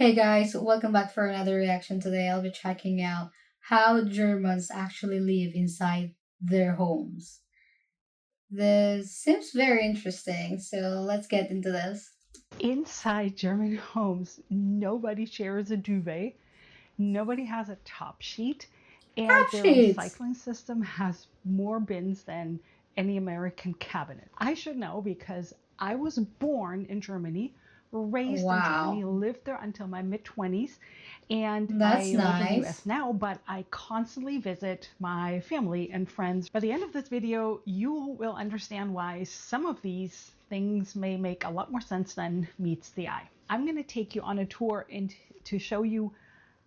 Hey guys, welcome back for another reaction. Today I'll be checking out how Germans actually live inside their homes. This seems very interesting, so let's get into this. Inside German homes, nobody shares a duvet, nobody has a top sheet, and Top their sheets! recycling system has more bins than any American cabinet. I should know because I was born in Germany, raised in Germany, Wow, lived there until my mid 20s, and that's I live in the US nice. now, but I constantly visit my family and friends. By the end of this video, you will understand why some of these things may make a lot more sense than meets the eye. I'm going to take you on a tour to show you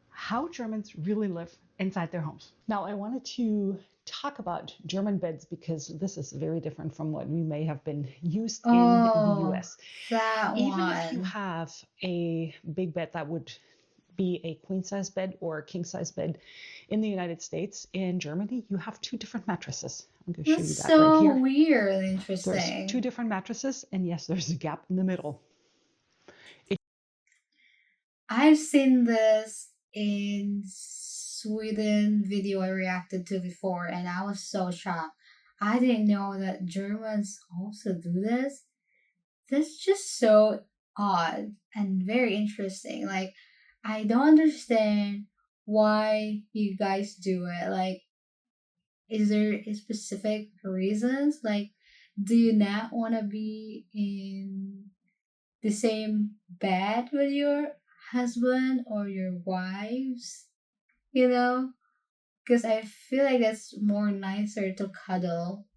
how Germans really live inside their homes. Now, I wanted to talk about German beds because this is very different from what we may have been used in the Oh, US. that Even if you one. have a big bed that would be a queen size bed or a king size bed in the United States, in Germany, you have two different mattresses. I'm going to show That's you that right so here. weird and There's two interesting. different mattresses, and yes, there's a gap in the middle. I've seen this in Sweden video I reacted to before, and I was so shocked. I didn't know that Germans also do this. That's just so odd and very interesting. Like, I don't understand why you guys do it. Like, is there specific reasons? Like, do you not want to be in the same bed with your husband or your wives, you know? Because I feel like that's more nicer to cuddle.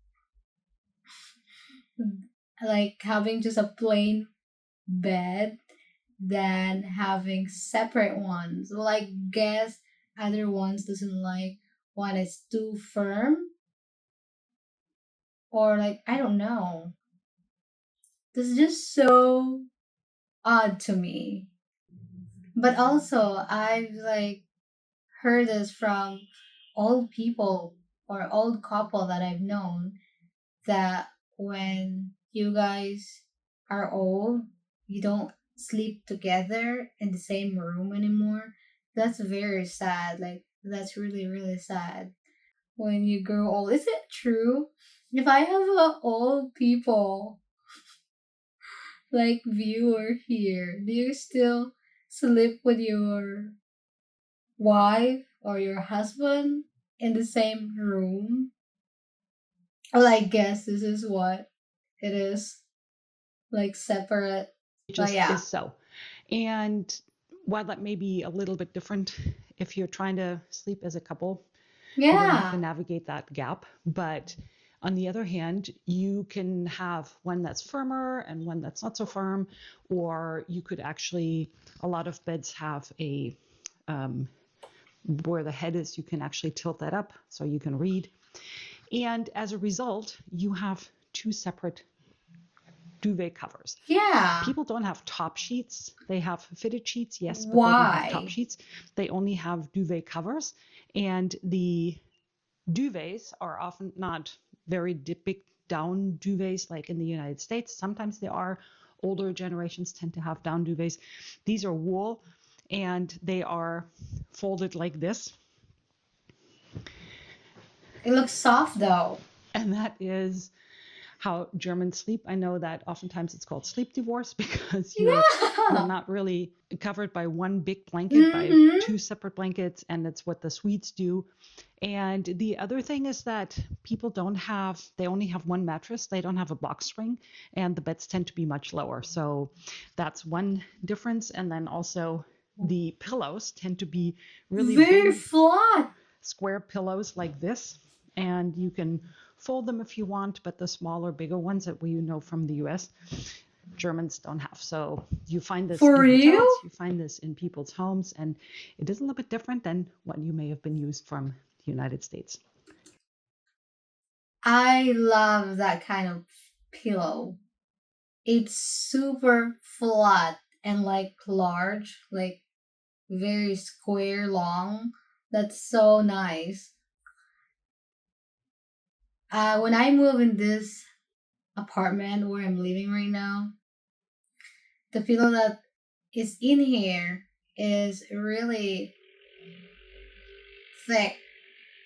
Like having just a plain bed than having separate ones. Well, I guess other ones doesn't like one is too firm or like I don't know. This is just so odd to me. But also I've like heard this from old people or old couple that I've known that when you guys are old, you don't sleep together in the same room anymore. That's very sad. Like, that's really, really sad. When you grow old, is it true? If I have old people like viewer here, do you still sleep with your wife or your husband in the same room? Well, I guess this is what it is, like separate. But Just yeah, is so. And while that may be a little bit different if you're trying to sleep as a couple, you're going to have to yeah, navigate that gap. But on the other hand, you can have one that's firmer and one that's not so firm, or you could actually, a lot of beds have a um, where the head is, you can actually tilt that up so you can read. And as a result, you have two separate duvet covers. yeah. People don't have top sheets. They have fitted sheets, yes, but they don't have top Why? sheets. They only have duvet covers. And the duvets are often not very big down duvets like in the United States. Sometimes they are. Older generations tend to have down duvets. These are wool and they are folded like this. It looks soft though. And that is how Germans sleep. I know that oftentimes it's called sleep divorce because you're Yeah. not really covered by one big blanket, by Mm-hmm. two separate blankets, and that's what the Swedes do. And the other thing is that people don't have, they only have one mattress. They don't have a box spring, and the beds tend to be much lower. So that's one difference. And then also the pillows tend to be really Very big flat. square pillows like this, and you can fold them if you want, but the smaller, bigger ones that we know from the US, Germans don't have. So you find this For in real? hotels, you find this in people's homes, and it is a little bit different than what you may have been used from the United States. I love that kind of pillow. It's super flat and like large, like very square long. That's so nice. When I move in this apartment where I'm living right now, the pillow that is in here is really thick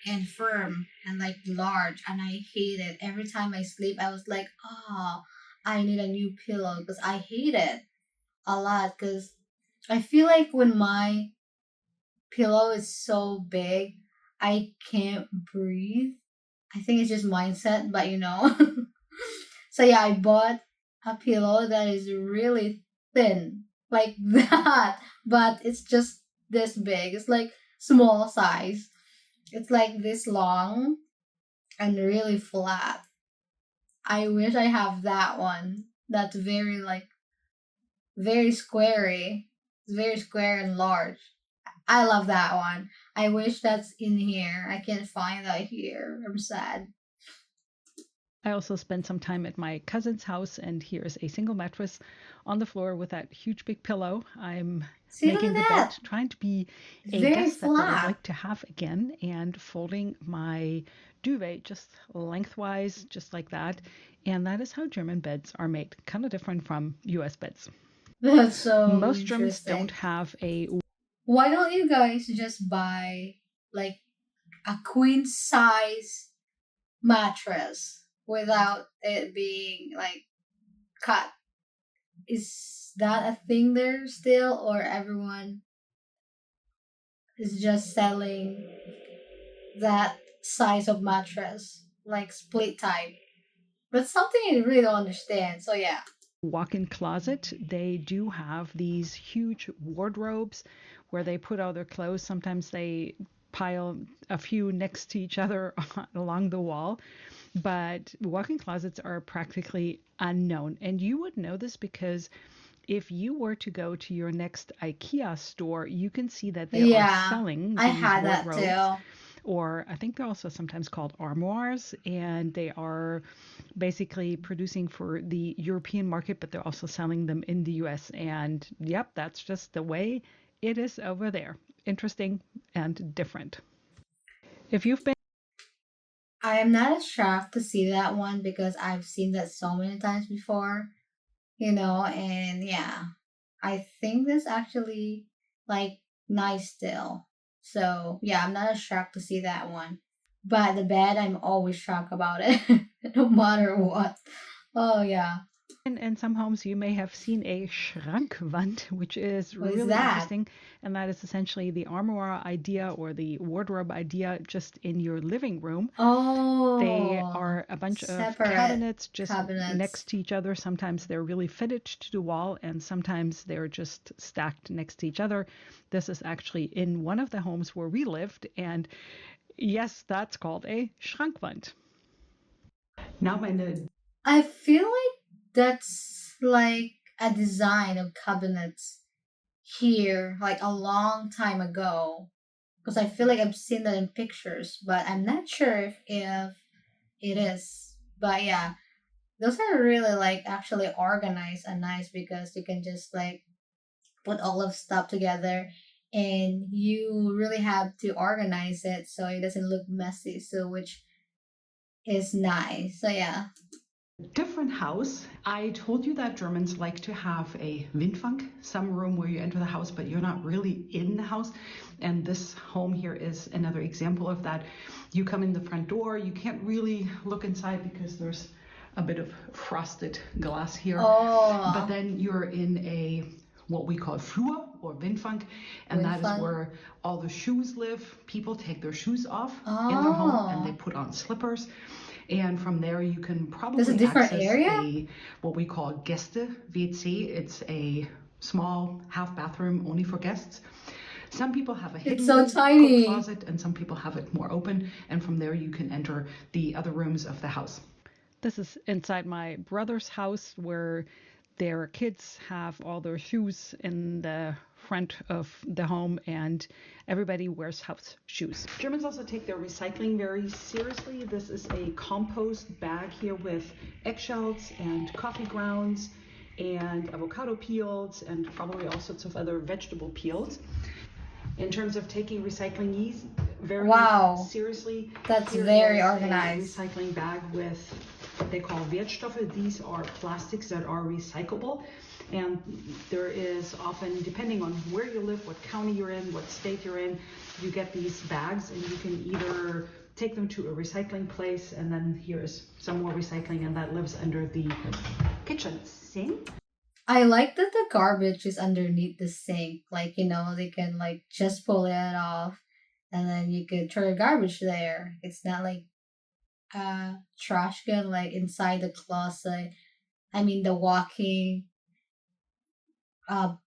and firm and like large, and I hate it. Every time I sleep, I was like, oh, I need a new pillow because I hate it a lot. Because I feel like when my pillow is so big, I can't breathe. I think it's just mindset, but So yeah, I bought a pillow that is really thin, like that, but it's just this big. It's like small size. It's like this long and really flat. I wish I have that one. That's very like very squarey. It's very square and large. I love that one. I wish that's in here. I can't find that here. I'm sad. I also spent some time at my cousin's house, and here's a single mattress on the floor with that huge big pillow. I'm See, look at making the bed, that. trying to be It's a very guest that I'd flat. like to have again, and folding my duvet just lengthwise, just like that. And that is how German beds are made, kind of different from US beds. That's so Most Germans don't interesting. have a Why don't you guys just buy like a queen size mattress without it being like cut? Is that a thing there still, or everyone is just selling that size of mattress, like split type? That's something I really don't understand. So yeah. walk-in closet. They do have these huge wardrobes where they put all their clothes. Sometimes they pile a few next to each other along the wall, but walk-in closets are practically unknown. And you would know this because if you were to go to your next IKEA store, you can see that they are Yeah, selling I these had that wardrobes, too. or I think they're also sometimes called armoires, and they are basically producing for the European market, but they're also selling them in the US. And yep, that's just the way it is over there. Interesting and different. If you've been I am not as shocked to see that one because I've seen that so many times before, and yeah, I think this actually like nice still. So yeah, I'm not as shocked to see that one. But the bed, I'm always shocked about it, no matter what. Oh yeah, in some homes, you may have seen a Schrankwand, which is what is really that? interesting. And that is essentially the armoire idea or the wardrobe idea just in your living room. They Oh, are a bunch of separate cabinets just cabinets. next to each other. Sometimes they're really fitted to the wall, and sometimes they're just stacked next to each other. This is actually in one of the homes where we lived, and yes, that's called a Schrankwand. Now, meine I feel like that's like a design of cabinets here, like a long time ago. Because I feel like I've seen that in pictures, but I'm not sure if it is. But yeah, those are really like actually organized and nice because you can just like put all of stuff together, and you really have to organize it so it doesn't look messy. So which is nice. So yeah. different house. I told you that Germans like to have a Windfang, some room where you enter the house, but you're not really in the house. And this home here is another example of that. You come in the front door, you can't really look inside because there's a bit of frosted glass here. But Oh, then you're in a what we call Flur or Windfang, and wind that is fun. where all the shoes live. People take their shoes off in their home and they Oh, put on slippers. And from there, you can there's a probably different access area. a what we call Gäste WC. It's a small half bathroom only for guests. Some people have a It's so hidden coat tiny. closet, and some people have it more open. And from there, you can enter the other rooms of the house. This is inside my brother's house where their kids have all their shoes in the front of the home, and everybody wears house shoes. Germans also take their recycling very seriously. This is a compost bag here with eggshells and coffee grounds and avocado peels and probably all sorts of other vegetable peels. In terms of taking recycling very Wow, seriously, that's here very is a organized. recycling bag with what they call Wertstoffe. These are plastics that are recyclable. And there is often, depending on where you live, what county you're in, what state you're in, you get these bags, and you can either take them to a recycling place, and then here's some more recycling, and that lives under the kitchen sink. I like that the garbage is underneath the sink. Like, they can like just pull it off and then you could throw your garbage there. It's not like a trash can like inside the closet. I mean the walking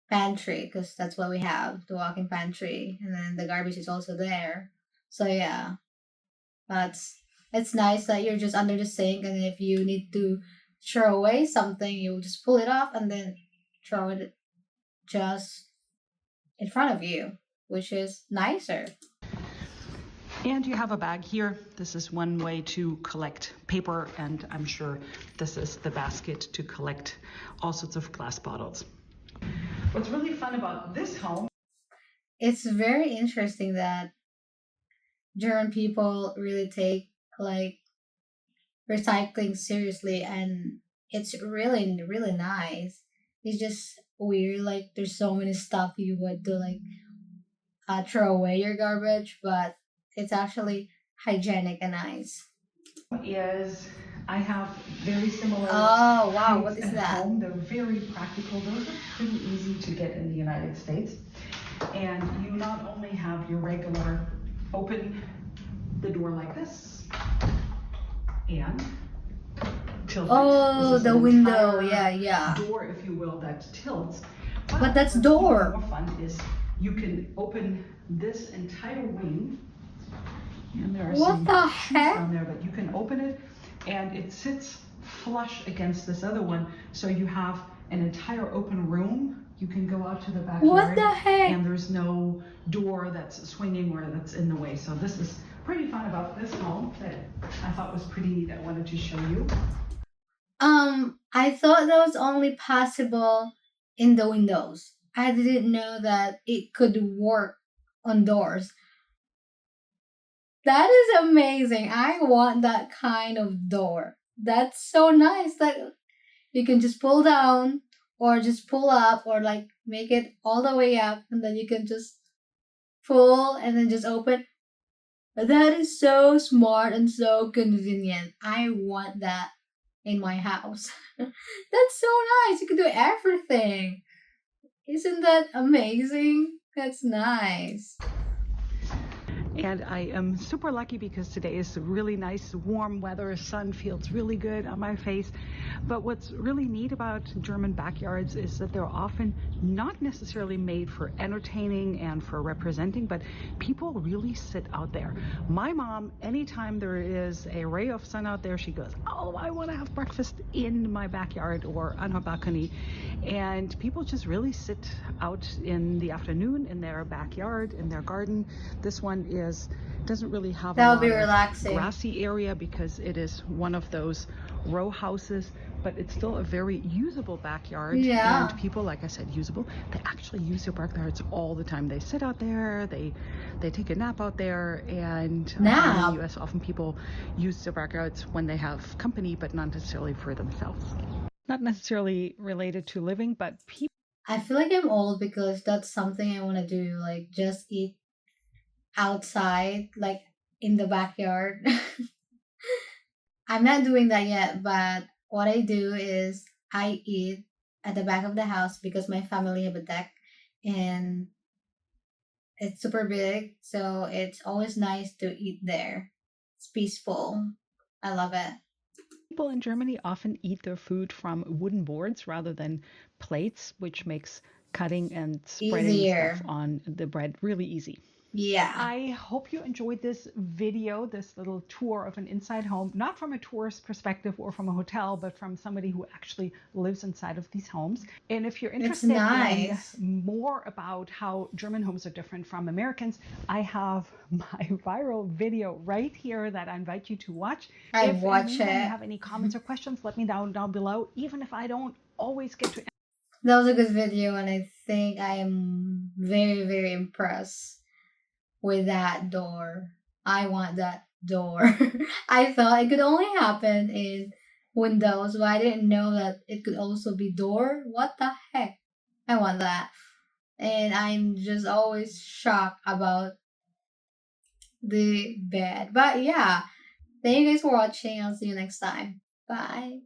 pantry, because that's what we have, the walking pantry, and then the garbage is also there. So yeah, that's it's nice that you're just under the sink, and if you need to throw away something, you just pull it off and then throw it just in front of you, which is nicer. And you have a bag here. This is one way to collect paper, and I'm sure this is the basket to collect all sorts of glass bottles. What's really fun about this home, It's very interesting that German people really take like recycling seriously, and it's really really nice. It's just weird, like there's so many stuff you would do, like throw away your garbage, but it's actually hygienic and nice. is I have very similar Oh wow, kinds what is at that? home. They're very practical. Those are pretty easy to get in the United States. And you not only have your regular open the door like this and tilt it. Oh, This is the an window, entire yeah, yeah. door, if you will, that tilts. But But that's what's even door. more fun is you can open this entire wing, and there are What some the shoes heck? down there, but you can open it and it sits flush against this other one. So you have an entire open room. You can go out to the What backyard the heck? and there's no door that's swinging or that's in the way. So this is pretty fun about this home that I thought was pretty neat. I wanted to show you. I thought that was only possible in the windows. I didn't know that it could work on doors. That is amazing. I want that kind of door. That's so nice that you can just pull down or just pull up or like make it all the way up and then you can just pull and then just open. That is so smart and so convenient. I want that in my house. That's so nice. You can do everything. Isn't that amazing? That's nice. And I am super lucky because today is really nice, warm weather. Sun feels really good on my face. But what's really neat about German backyards is that they're often not necessarily made for entertaining and for representing, but people really sit out there. My mom, anytime there is a ray of sun out there, she goes, "Oh, I want to have breakfast in my backyard or on her balcony." And people just really sit out in the afternoon in their backyard, in their garden. This one doesn't really have a That would be lot of relaxing. grassy area because it is one of those row houses, but it's still a very usable backyard. Yeah. And people, like I said, usable, they actually use their backyards all the time. They sit out there, they take a nap out there, and I find in Nap. the US often people use their backyards when they have company, but not necessarily for themselves. Not necessarily related to living, but people. I feel like I'm old because that's something I want to do, like just eat outside, like in the backyard. I'm not doing that yet, but what I do is I eat at the back of the house because my family have a deck and it's super big, so it's always nice to eat there. It's peaceful. I love it. People in Germany often eat their food from wooden boards rather than plates, which makes cutting and spreading stuff Easier. on the bread really easy. Yeah. I hope you enjoyed this video, this little tour of an inside home, not from a tourist perspective or from a hotel, but from somebody who actually lives inside of these homes. And if you're It's interested in nice. more about how German homes are different from Americans, I have my viral video right here that I invite you to watch. I If in the watch meantime you it. have any comments or questions, let me know down below, even if I don't always get to. That was a good video, and I think I am very, very impressed with that door. I want that door. I thought it could only happen in windows, but I didn't know that it could also be door. What the heck? I want that. And I'm just always shocked about the bed. But yeah, thank you guys for watching. I'll see you next time. Bye.